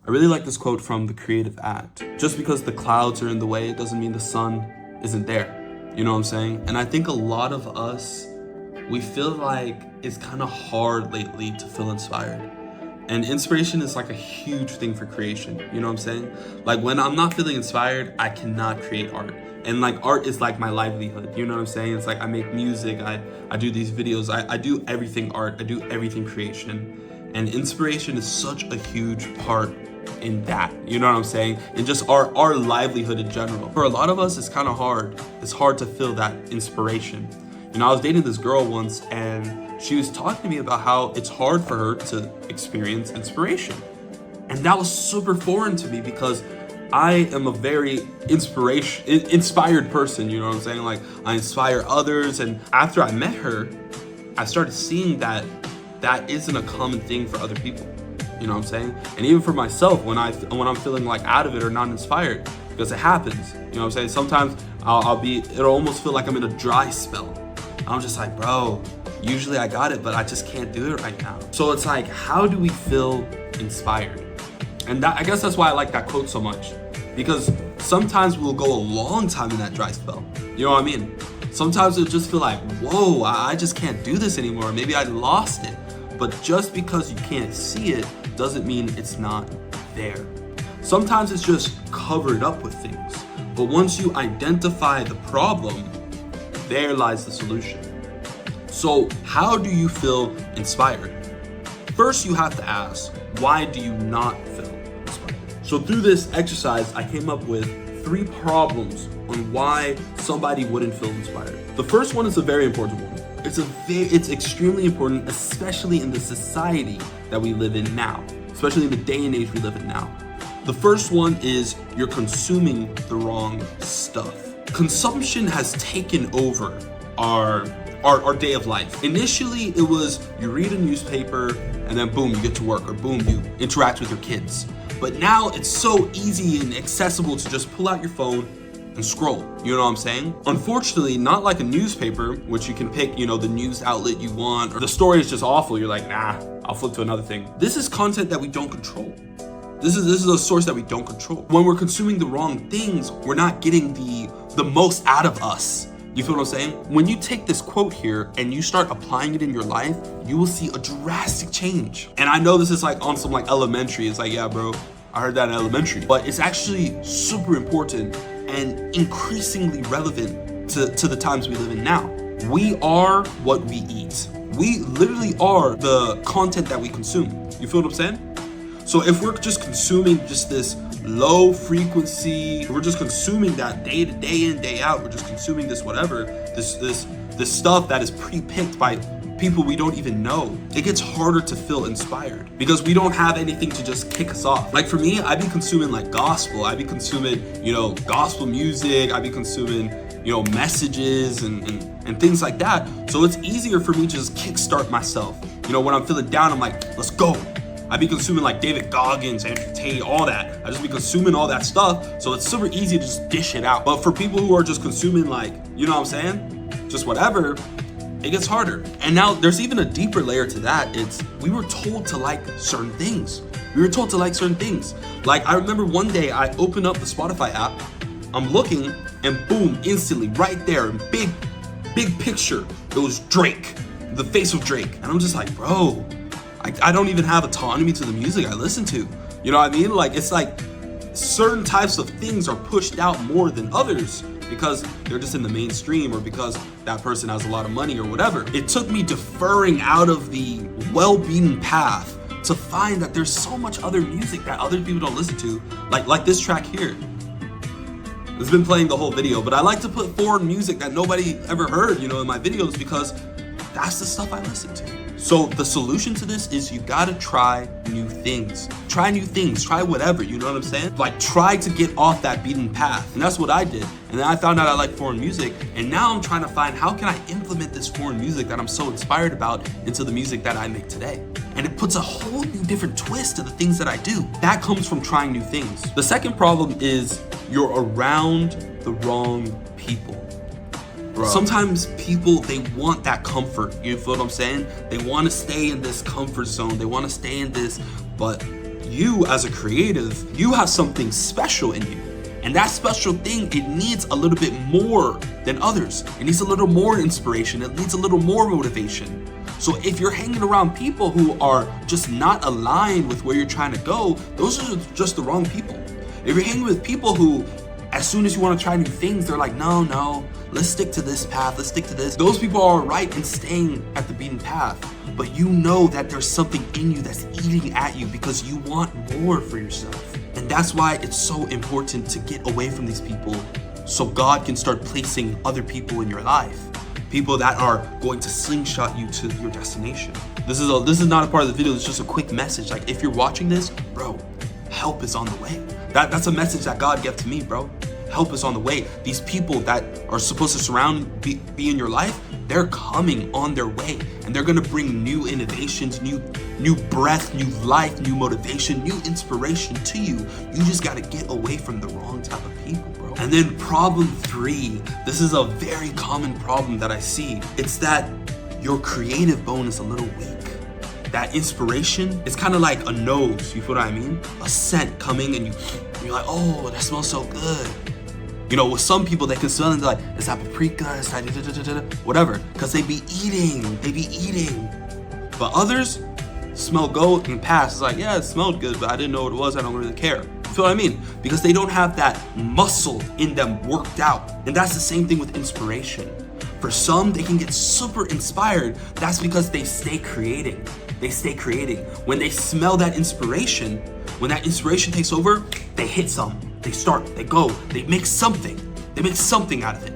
I really like this quote from The Creative Act. Just because the clouds are in the way doesn't mean the sun isn't there. You know what I'm saying? And I think a lot of us, we feel like it's kind of hard lately to feel inspired. And inspiration is like a huge thing for creation. You know what I'm saying? Like when I'm not feeling inspired, I cannot create art. And like art is like my livelihood. You know what I'm saying? It's like I make music, I do these videos, I do everything art, I do everything creation. And inspiration is such a huge part in that, you know what I'm saying? And just our livelihood in general. For a lot of us, it's kind of hard. It's hard to feel that inspiration. You know, I was dating this girl once and she was talking to me about how it's hard for her to experience inspiration. And that was super foreign to me because I am a very inspired person, you know what I'm saying? Like I inspire others, and after I met her, I started seeing that that isn't a common thing for other people. You know what I'm saying? And even for myself, when I'm feeling like out of it or not inspired, because it happens. You know what I'm saying? Sometimes it'll almost feel like I'm in a dry spell. I'm just like, bro, usually I got it, but I just can't do it right now. So it's like, how do we feel inspired? And I guess that's why I like that quote so much, because sometimes we'll go a long time in that dry spell. You know what I mean? Sometimes it'll just feel like, whoa, I just can't do this anymore. Maybe I lost it. But just because you can't see it doesn't mean it's not there. Sometimes it's just covered up with things. But once you identify the problem, there lies the solution. So how do you feel inspired? First, you have to ask, why do you not feel inspired? So through this exercise, I came up with 3 problems on why somebody wouldn't feel inspired. The first one is a very important one. It's extremely important, especially in the society that we live in now, especially in the day and age we live in now. The first one is you're consuming the wrong stuff. Consumption has taken over our day of life. Initially, it was you read a newspaper and then boom, you get to work, or boom, you interact with your kids. But now it's so easy and accessible to just pull out your phone and scroll, you know what I'm saying? Unfortunately, not like a newspaper, which you can pick, you know, the news outlet you want, or the story is just awful, you're like, nah, I'll flip to another thing. This is content that we don't control. This is a source that we don't control. When we're consuming the wrong things, we're not getting the most out of us. You feel what I'm saying? When you take this quote here and you start applying it in your life, you will see a drastic change. And I know this is like on some like elementary, it's like, yeah, bro, I heard that in elementary, but it's actually super important and increasingly relevant to the times we live in now. We are what we eat. We literally are the content that we consume. You feel what I'm saying? So if we're just consuming just this low frequency, we're just consuming that day to day in, day out, we're just consuming this whatever, this stuff that is pre-picked by people we don't even know, it gets harder to feel inspired because we don't have anything to just kick us off. Like for me, I'd be consuming like gospel, I'd be consuming, you know, gospel music, I'd be consuming, you know, messages and things like that. So it's easier for me to just kickstart myself. You know, when I'm feeling down, I'm like, let's go. I'd be consuming like David Goggins, Andrew Tate, all that. I just be consuming all that stuff. So it's super easy to just dish it out. But for people who are just consuming like, you know what I'm saying? Just whatever, it gets harder. And now there's even a deeper layer to that. It's we were told to like certain things. We were told to like certain things. Like I remember one day I opened up the Spotify app, I'm looking and boom, instantly right there, big picture, it was Drake, the face of Drake. And I'm just like, bro, I don't even have autonomy to the music I listen to. You know what I mean? Like it's like certain types of things are pushed out more than others because they're just in the mainstream or because that person has a lot of money or whatever. It took me deferring out of the well-beaten path to find that there's so much other music that other people don't listen to, like this track here. It's been playing the whole video, but I like to put foreign music that nobody ever heard, you know, in my videos because that's the stuff I listen to. So the solution to this is you gotta try new things. Try new things, try whatever, you know what I'm saying? Like try to get off that beaten path. And that's what I did. And then I found out I like foreign music. And now I'm trying to find how can I implement this foreign music that I'm so inspired about into the music that I make today. And it puts a whole new different twist to the things that I do. That comes from trying new things. The second problem is you're around the wrong people. Bro. Sometimes people, they want that comfort. You feel what I'm saying? They want to stay in this comfort zone. They want to stay in this, but you as a creative, you have something special in you. And that special thing, it needs a little bit more than others. It needs a little more inspiration. It needs a little more motivation. So if you're hanging around people who are just not aligned with where you're trying to go, those are just the wrong people. If you're hanging with people who, as soon as you want to try new things, they're like, no, let's stick to this path, let's stick to this. Those people are right in staying at the beaten path. But you know that there's something in you that's eating at you because you want more for yourself. And that's why it's so important to get away from these people so God can start placing other people in your life. People that are going to slingshot you to your destination. This is not a part of the video, it's just a quick message. Like, if you're watching this, bro, help is on the way. That's a message that God gave to me, bro. Help is on the way. These people that are supposed to be in your life, they're coming on their way, and they're gonna bring new innovations, new breath, new life, new motivation, new inspiration to you. You just gotta get away from the wrong type of people, bro. And then problem 3, this is a very common problem that I see. It's that your creative bone is a little weak. That inspiration, it's kind of like a nose, you feel what I mean? A scent coming and you're like, oh, that smells so good. You know, with some people, they can smell it and they're like, is that paprika, is that whatever, because they be eating. But others smell good and pass. It's like, yeah, it smelled good, but I didn't know what it was, I don't really care. You feel what I mean? Because they don't have that muscle in them worked out. And that's the same thing with inspiration. For some, they can get super inspired. That's because they stay creating. When they smell that inspiration, when that inspiration takes over, they hit some. They start, they go, they make something. They make something out of it.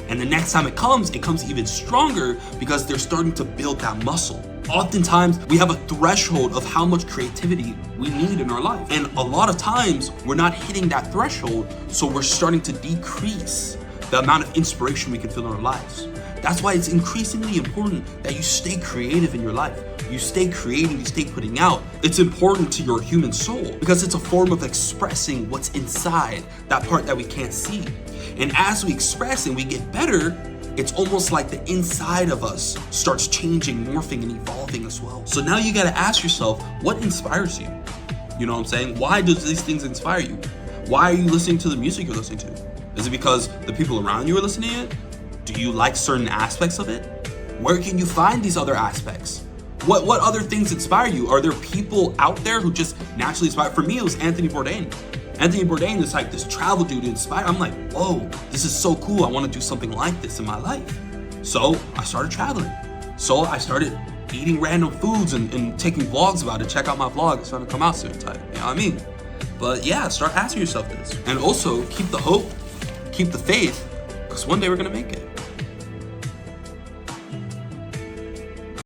And the next time it comes even stronger because they're starting to build that muscle. Oftentimes, we have a threshold of how much creativity we need in our life. And a lot of times, we're not hitting that threshold, so we're starting to decrease the amount of inspiration we can feel in our lives. That's why it's increasingly important that you stay creative in your life. You stay creating, you stay putting out. It's important to your human soul because it's a form of expressing what's inside, that part that we can't see. And as we express and we get better, it's almost like the inside of us starts changing, morphing, and evolving as well. So now you gotta ask yourself, what inspires you? You know what I'm saying? Why do these things inspire you? Why are you listening to the music you're listening to? Is it because the people around you are listening to it? Do you like certain aspects of it? Where can you find these other aspects? What other things inspire you? Are there people out there who just naturally inspire? For me, it was Anthony Bourdain. Anthony Bourdain is like this travel dude who inspired. I'm like, whoa, this is so cool. I want to do something like this in my life. So I started traveling. So I started eating random foods and taking vlogs about it. Check out my vlog. It's going to come out soon. Type. You know what I mean? But yeah, start asking yourself this. And also keep the hope, keep the faith, because one day we're going to make it.